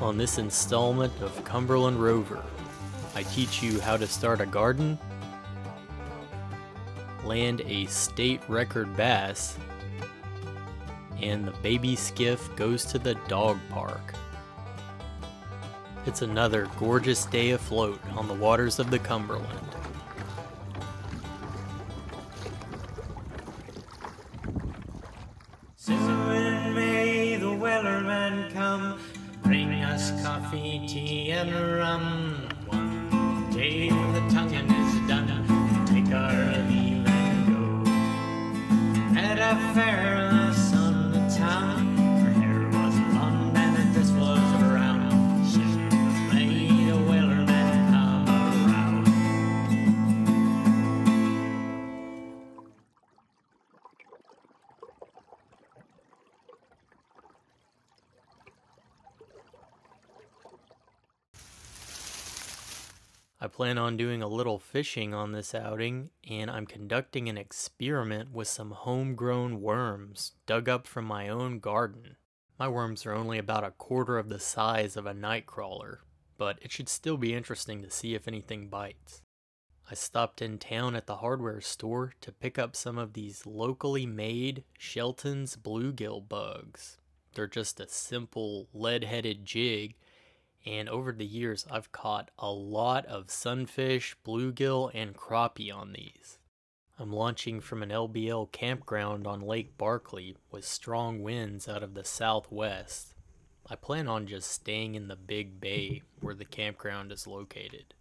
On this installment of Cumberland Rover, I teach you how to start a garden, land a state record bass, and the baby skiff goes to the dog park. It's another gorgeous day afloat on the waters of the Cumberland. Soon may the wellerman come, bring us coffee, tea, and rum. One day when the tonguing is done, take our leave and go. At a fair on the town, her hair was blonde and this was brown. Soon may the wellerman come around. I plan on doing a little fishing on this outing, and I'm conducting an experiment with some homegrown worms dug up from my own garden. My worms are only about a quarter of the size of a nightcrawler, but it should still be interesting to see if anything bites. I stopped in town at the hardware store to pick up some of these locally made Shelton's bluegill bugs. They're just a simple lead-headed jig, and over the years I've caught a lot of sunfish, bluegill, and crappie on these. I'm launching from an LBL campground on Lake Barkley with strong winds out of the southwest. I plan on just staying in the big bay where the campground is located.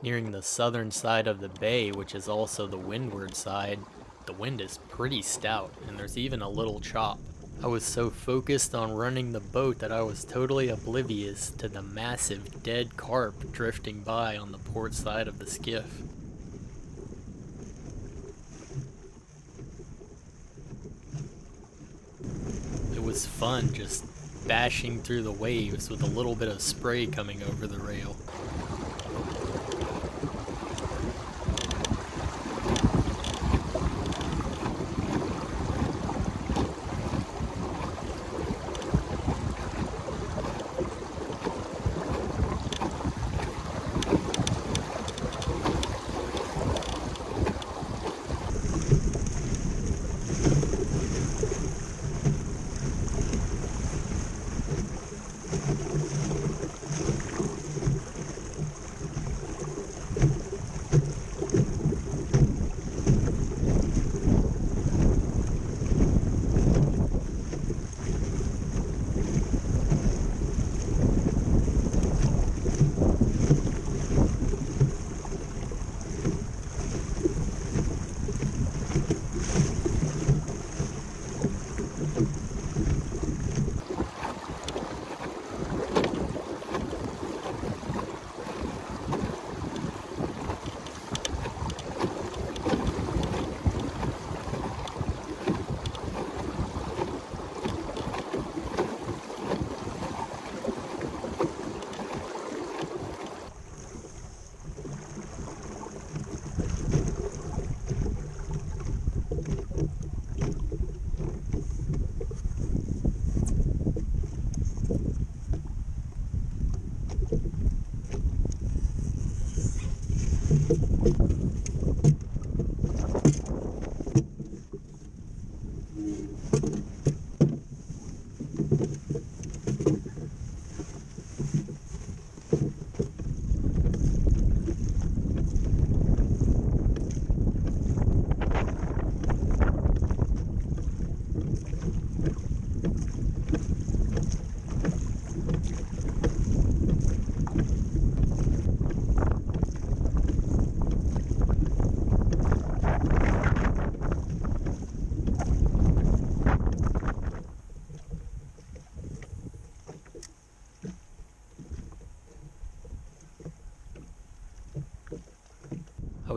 Nearing the southern side of the bay, which is also the windward side, the wind is pretty stout and there's even a little chop. I was so focused on running the boat that I was totally oblivious to the massive dead carp drifting by on the port side of the skiff. It was fun just bashing through the waves with a little bit of spray coming over the rail.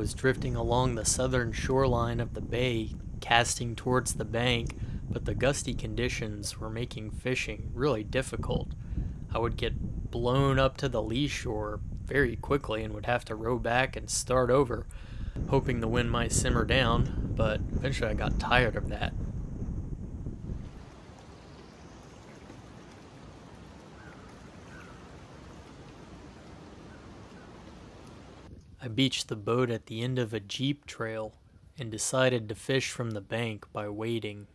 was drifting along the southern shoreline of the bay, casting towards the bank, but the gusty conditions were making fishing really difficult. I would get blown up to the lee shore very quickly and would have to row back and start over, hoping the wind might simmer down, but eventually I got tired of that. I beached the boat at the end of a jeep trail and decided to fish from the bank by wading.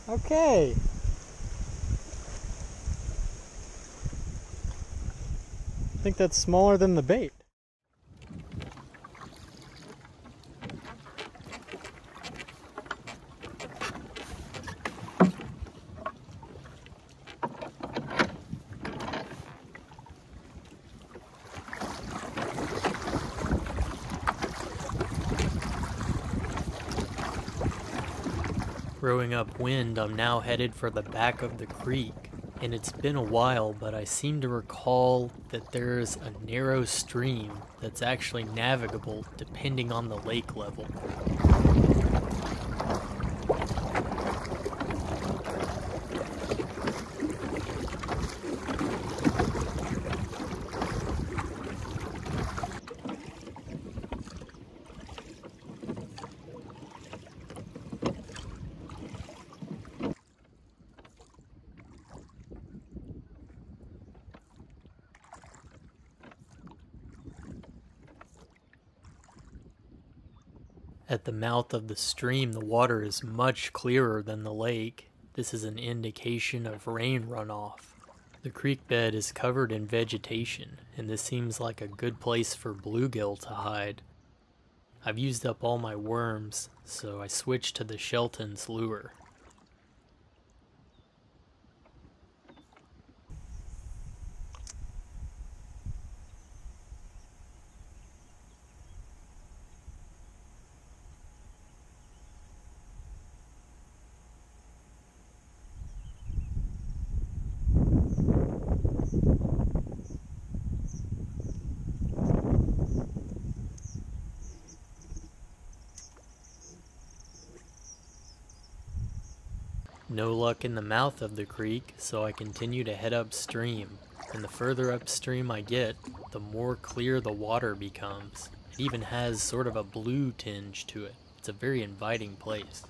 Okay. I think that's smaller than the bait. Rowing upwind, I'm now headed for the back of the creek, and it's been a while, but I seem to recall that there's a narrow stream that's actually navigable depending on the lake level. At the mouth of the stream, the water is much clearer than the lake. This is an indication of rain runoff. The creek bed is covered in vegetation, and this seems like a good place for bluegill to hide. I've used up all my worms, so I switched to the Shelton's lure. No luck in the mouth of the creek, so I continue to head upstream, and the further upstream I get, the more clear the water becomes. It even has sort of a blue tinge to it. It's a very inviting place.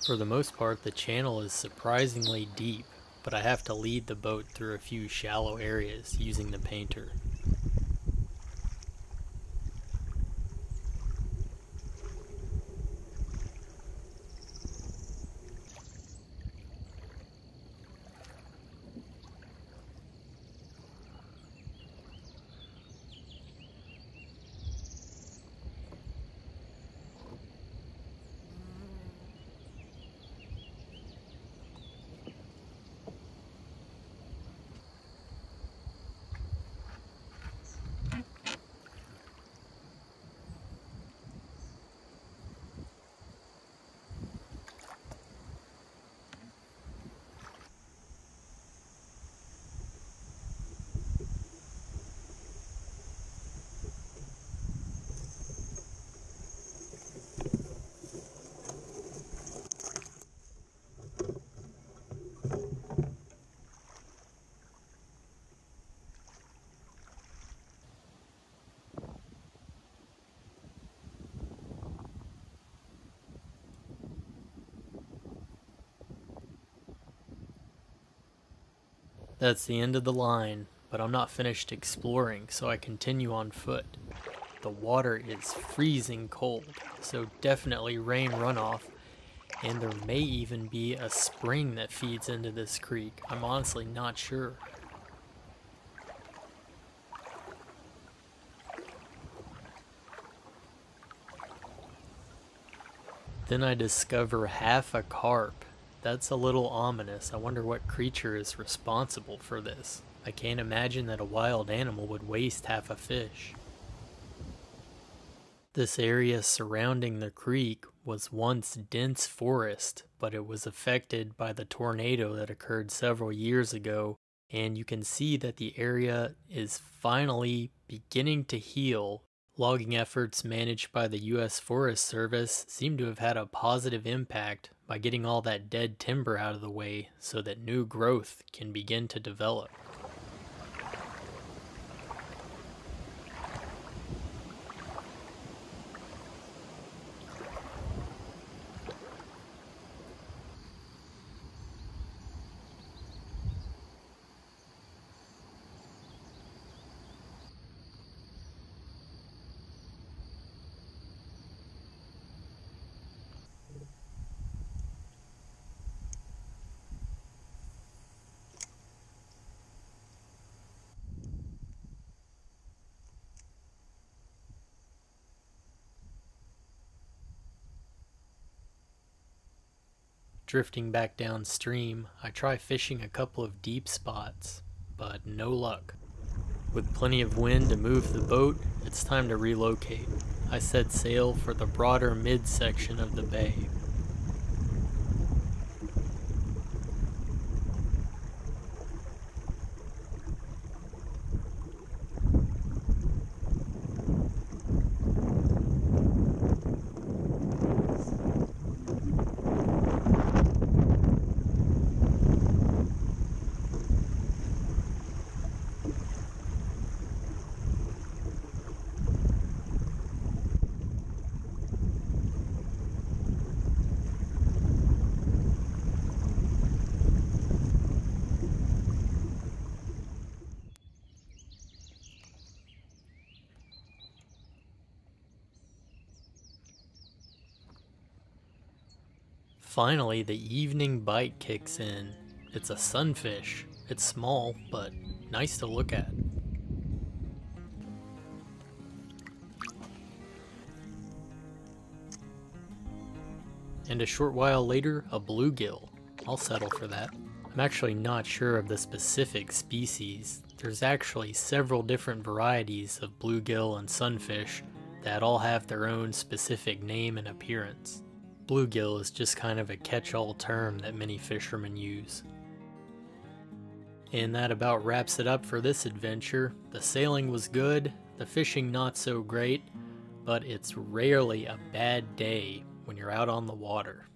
For the most part, the channel is surprisingly deep, but I have to lead the boat through a few shallow areas using the painter. That's the end of the line, but I'm not finished exploring, so I continue on foot. The water is freezing cold, so definitely rain runoff, and there may even be a spring that feeds into this creek. I'm honestly not sure. Then I discover half a carp. That's a little ominous. I wonder what creature is responsible for this. I can't imagine that a wild animal would waste half a fish. This area surrounding the creek was once dense forest, but it was affected by the tornado that occurred several years ago, and you can see that the area is finally beginning to heal. Logging efforts managed by the U.S. Forest Service seem to have had a positive impact by getting all that dead timber out of the way so that new growth can begin to develop. Drifting back downstream, I try fishing a couple of deep spots, but no luck. With plenty of wind to move the boat, it's time to relocate. I set sail for the broader midsection of the bay. Finally, the evening bite kicks in. It's a sunfish. It's small, but nice to look at. And a short while later, a bluegill. I'll settle for that. I'm actually not sure of the specific species. There's actually several different varieties of bluegill and sunfish that all have their own specific name and appearance. Bluegill is just kind of a catch-all term that many fishermen use. And that about wraps it up for this adventure. The sailing was good, the fishing not so great, but it's rarely a bad day when you're out on the water.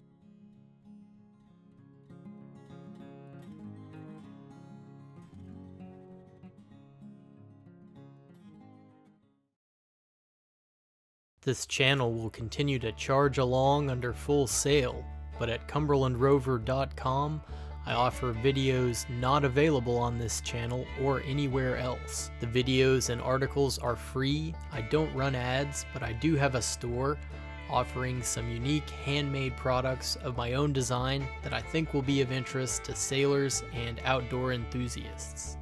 This channel will continue to charge along under full sail, but at cumberlandrover.com I offer videos not available on this channel or anywhere else. The videos and articles are free. I don't run ads, but I do have a store offering some unique handmade products of my own design that I think will be of interest to sailors and outdoor enthusiasts.